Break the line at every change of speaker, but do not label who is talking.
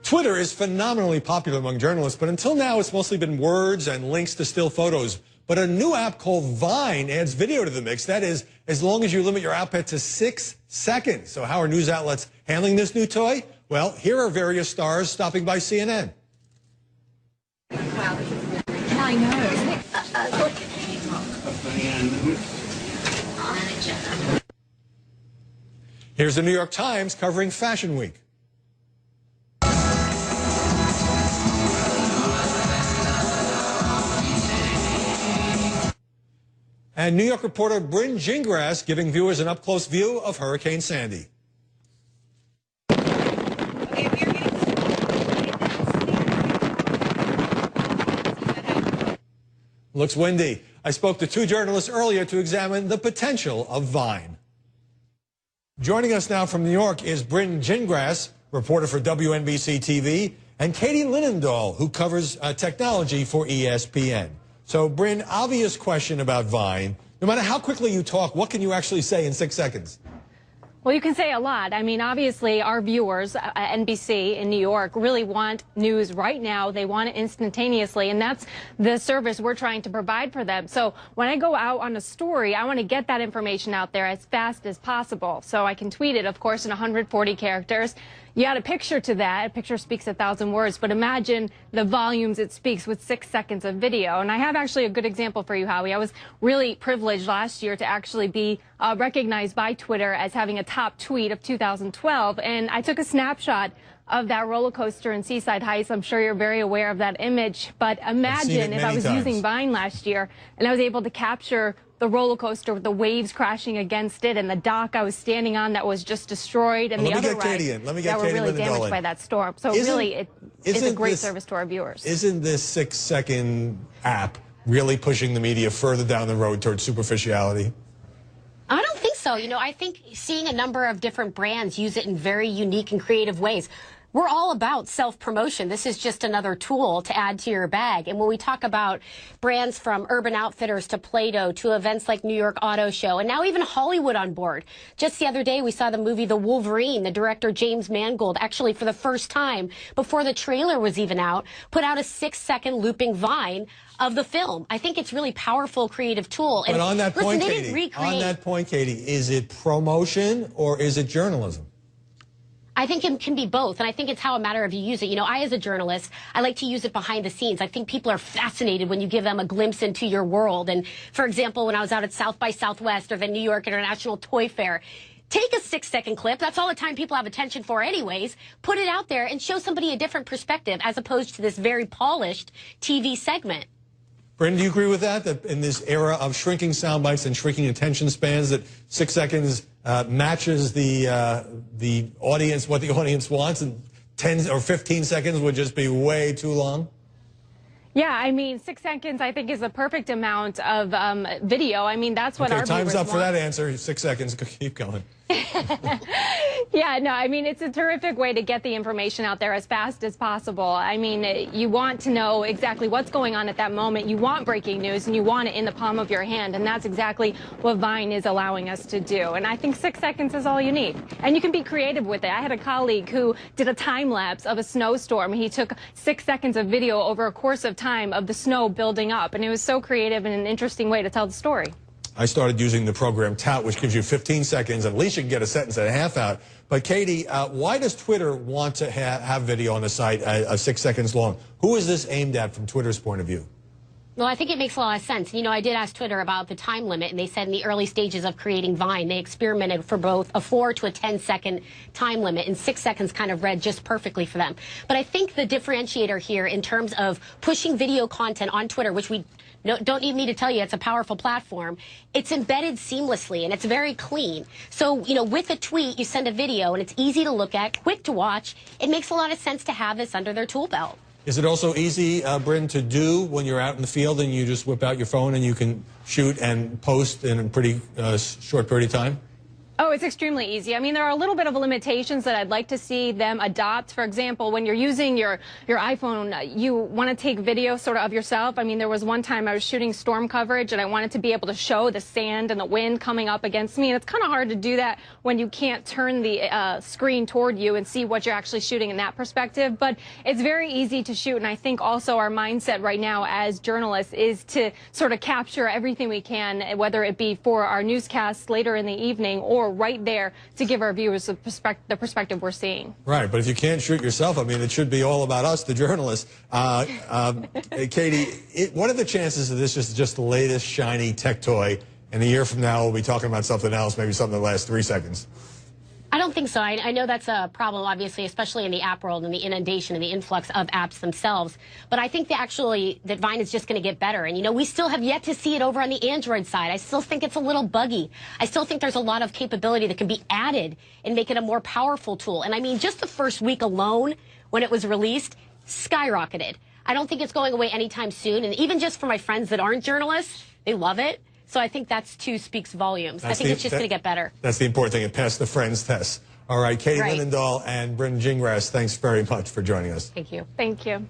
Twitter is phenomenally popular among journalists, but until now it's mostly been words and links to still photos. But a new app called Vine adds video to the mix. That is, as long as you limit your output to 6 seconds. So how are news outlets handling this new toy? Well, here are various stars stopping by CNN.
Wow, this is really I know, isn't it?
Here's the New York Times covering Fashion Week. And New York reporter Bryn Gingras giving viewers an up-close view of Hurricane Sandy. Looks windy. I spoke to two journalists earlier to examine the potential of Vine. Joining us now from New York is Bryn Gingras, reporter for WNBC TV, and Katie Linendoll, who covers technology for ESPN. So, Bryn, obvious question about Vine. No matter how quickly you talk, what can you actually say in 6 seconds?
Well, you can say a lot. I mean, obviously, our viewers at NBC in New York really want news right now. They want it instantaneously, and that's the service we're trying to provide for them. So when I go out on a story, I want to get that information out there as fast as possible. So I can tweet it, of course, in 140 characters. You add a picture to that. A picture speaks 1,000 words, but imagine the volumes it speaks with 6 seconds of video. And I have actually a good example for you, Howie. I was really privileged last year to actually be recognized by Twitter as having a top tweet of 2012. And I took a snapshot of that roller coaster in Seaside Heights. I'm sure you're very aware of that image. But imagine if I was using Vine last year and I was able to capture the roller coaster with the waves crashing against it and the dock I was standing on that was just destroyed and the other rides that were really damaged by that storm. So really, it's a great service to our viewers.
Isn't this 6-second app really pushing the media further down the road towards superficiality?
I don't think so. You know, I think seeing a number of different brands use it in very unique and creative ways. We're all about self-promotion. This is just another tool to add to your bag. And when we talk about brands from Urban Outfitters to Play-Doh to events like New York Auto Show and now even Hollywood on board. Just the other day, we saw the movie The Wolverine. The director James Mangold actually for the first time before the trailer was even out, put out a 6-second looping Vine of the film. I think it's really powerful, creative tool.
And on that point, Katie, is it promotion or is it journalism?
I think it can be both, and I think it's how a matter of you use it. You know, I, as a journalist, I like to use it behind the scenes. I think people are fascinated when you give them a glimpse into your world. And, for example, when I was out at South by Southwest or the New York International Toy Fair, take a 6-second clip. That's all the time people have attention for anyways. Put it out there and show somebody a different perspective as opposed to this very polished TV segment.
Bryn, do you agree with that, that in this era of shrinking sound bites and shrinking attention spans, that 6 seconds matches the audience, what the audience wants, and 10 or 15 seconds would just be way too long?
Yeah, I mean, 6 seconds, I think, is a perfect amount of video. I mean, that's what our viewers
time's up
want.
for that answer. 6 seconds. Keep going.
Yeah, no, I mean, it's a terrific way to get the information out there as fast as possible. I mean, you want to know exactly what's going on at that moment. You want breaking news, and you want it in the palm of your hand, and that's exactly what Vine is allowing us to do. And I think 6 seconds is all you need. And you can be creative with it. I had a colleague who did a time-lapse of a snowstorm. He took 6 seconds of video over a course of time of the snow building up, and it was so creative and an interesting way to tell the story.
I started using the program Tout, which gives you 15 seconds. At least you can get a sentence and a half out. But, Katie, why does Twitter want to have video on the site 6 seconds long? Who is this aimed at from Twitter's point of view?
Well, I think it makes a lot of sense. You know, I did ask Twitter about the time limit, and they said in the early stages of creating Vine, they experimented for both a 4 to a 10-second time limit, and 6 seconds kind of read just perfectly for them. But I think the differentiator here in terms of pushing video content on Twitter, which we don't need me to tell you, it's a powerful platform. It's embedded seamlessly, and it's very clean. So, you know, with a tweet, you send a video, and it's easy to look at, quick to watch. It makes a lot of sense to have this under their tool belt.
Is it also easy, Bryn, to do when you're out in the field and you just whip out your phone and you can shoot and post in a pretty short period of time?
Oh, it's extremely easy. I mean, there are a little bit of limitations that I'd like to see them adopt. For example, when you're using your iPhone, you want to take video sort of yourself. I mean, there was one time I was shooting storm coverage and I wanted to be able to show the sand and the wind coming up against me. And it's kind of hard to do that when you can't turn the screen toward you and see what you're actually shooting in that perspective. But it's very easy to shoot. And I think also our mindset right now as journalists is to sort of capture everything we can, whether it be for our newscasts later in the evening or right there to give our viewers the perspective we're seeing.
Right, but if you can't shoot yourself, I mean, it should be all about us, the journalists. Katie, what are the chances of this is just the latest shiny tech toy, and a year from now we'll be talking about something else, maybe something that lasts 3 seconds?
I don't think so. I know that's a problem, obviously, especially in the app world and the inundation and the influx of apps themselves. But I think that Vine is just going to get better. And, you know, we still have yet to see it over on the Android side. I still think it's a little buggy. I still think there's a lot of capability that can be added and make it a more powerful tool. And I mean, just the first week alone, when it was released, skyrocketed. I don't think it's going away anytime soon. And even just for my friends that aren't journalists, they love it. So I think that's too speaks volumes. I think it's just going to get better. That's
the important thing. It passed the friends test. All right, Katie Linendoll and Bryn Gingras, thanks very much for joining us.
Thank you.
Thank you.